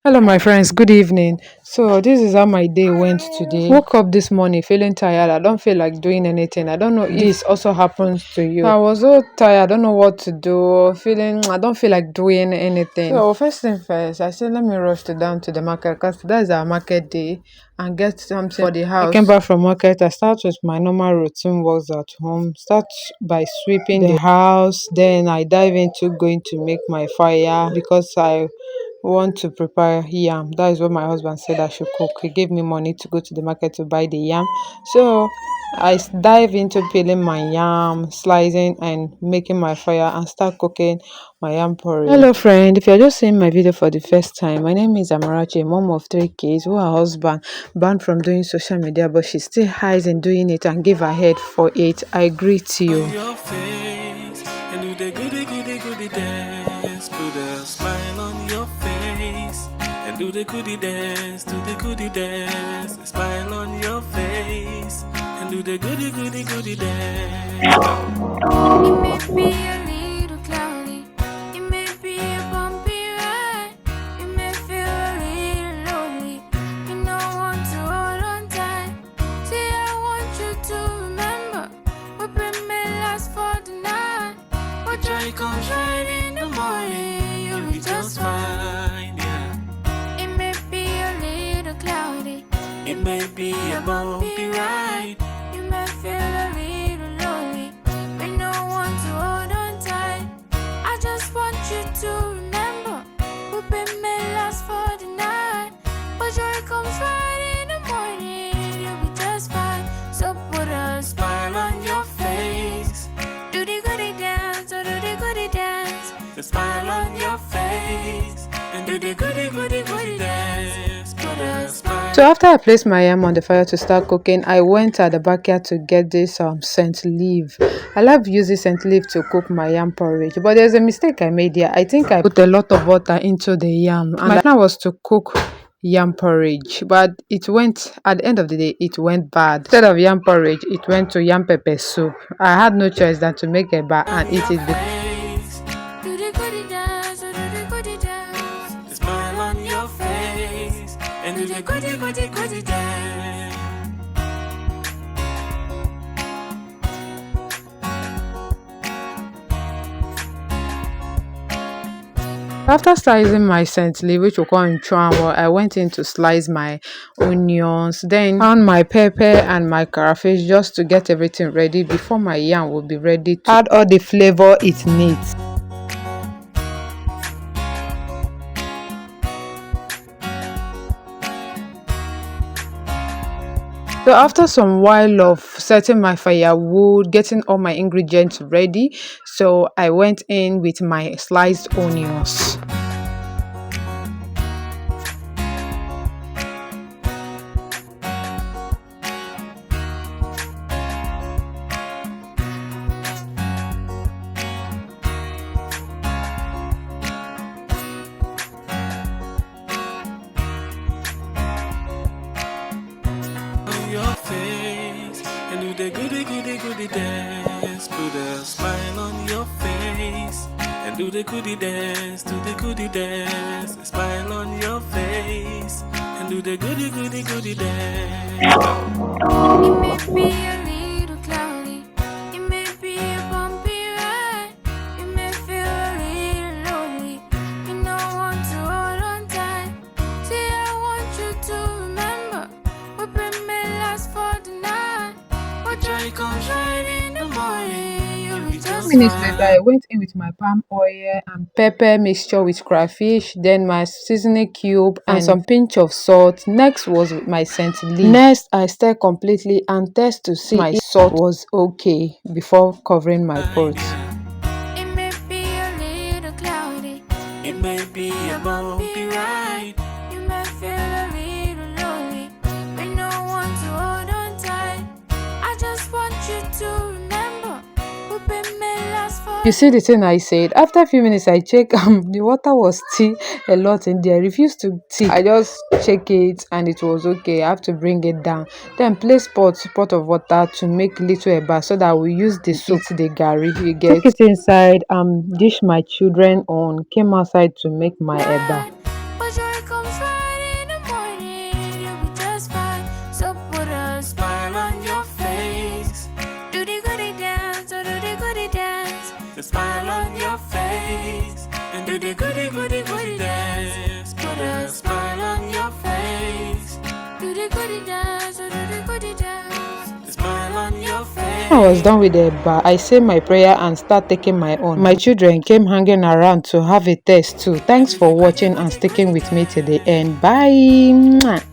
Hello, my friends. Good evening. So, this is how my day went today. Woke up this morning feeling tired. I don't feel like doing anything. I don't know if this also happens to you. So I was so tired. I don't know what to do. Feeling, I don't feel like doing anything. So, first thing first, I said, let me rush down to the market because that is our market day and get something for the house. I came back from market. I start with my normal routine works at home. Start by sweeping the house. Then I dive into going to make my fire because I want to prepare yam. That is what my husband said I should cook. He gave me money to go to the market to buy the yam. So dive into peeling my yam, slicing and making my fire and start cooking my yam porridge. Hello friend, if you're just seeing my video for the first time, my name is Amarachi, mom of three kids who her husband banned from doing social media, but she still hides in doing it and give her head for it. I greet you. Your face and do the goody dance, put a smile on your face and do the goody dance, smile on your face and do the goody dance. It may be a little cloudy, it may be a bumpy ride, you may feel a little lonely, you don't want to hold on tight. See, I want you to remember, we've been made last for the night. But joy comes right in the morning, you'll be just fine, yeah. It may be a little cloudy, it may be a bumpy ride, you may feel a little lonely, but no one to hold on tight. I just want you to remember, we've been made last for the night. But joy comes right in the morning, you'll be just fine. So put a smile on your face, do the goody dance, or do the goody dance. The smile on your face, and do the goody dance. Put a smile. So after I placed my yam on the fire to start cooking, I went at the backyard to get this scent leaf. I love using scent leaf to cook my yam porridge, but there's a mistake I made here. I think I put a lot of water into the yam, and my plan was to cook yam porridge, but it went at the end of the day it went bad. Instead of yam porridge, it went to yam pepper soup. I had no choice than to make a bar and eat it. Do the goody dance, do the goody dance. The smile on your face, and do the goody dance. After slicing my scent leaf, which we call in chuanwo, I went in to slice my onions, then found my pepper and my carafish just to get everything ready before my yam will be ready to add all the flavor it needs. So after some while of setting my firewood, getting all my ingredients ready, so I went in with my sliced onions. Your face and do the goody dance. Put a smile on your face and do the goody dance, smile on your face and do the goody dance. It may be a little cloudy, it may be a bumpy ride, you may feel a little lonely, you don't want to hold on tight. See, I want you to remember, we've been made last for the night. But joy comes right in the morning, you'll be just Minutes fine. later, I went in with my palm oil and pepper mixture with crayfish, then my seasoning cube and some pinch of salt. Next was with my scent leaf. Next, I stir completely and test to see my salt was okay before covering my pot. It may be a little cloudy, it may be a bumpy ride, you may feel a little lonely, but no one to hold on tight. I just want you to remember, we've been made last for. You see the thing I said? After a few minutes, I check the water was still a lot in there. I refused to see. I just check it and it was okay. I have to bring it down. Then place pot of water to make little eba so that we use the soup, the gari you get. Took it inside, dish my children on, came outside to make my eba. But joy comes I was done with the bar, I say my prayer and start taking my own. My children came hanging around to have a taste too. Thanks for watching and sticking with me to the end. Bye. Mwah.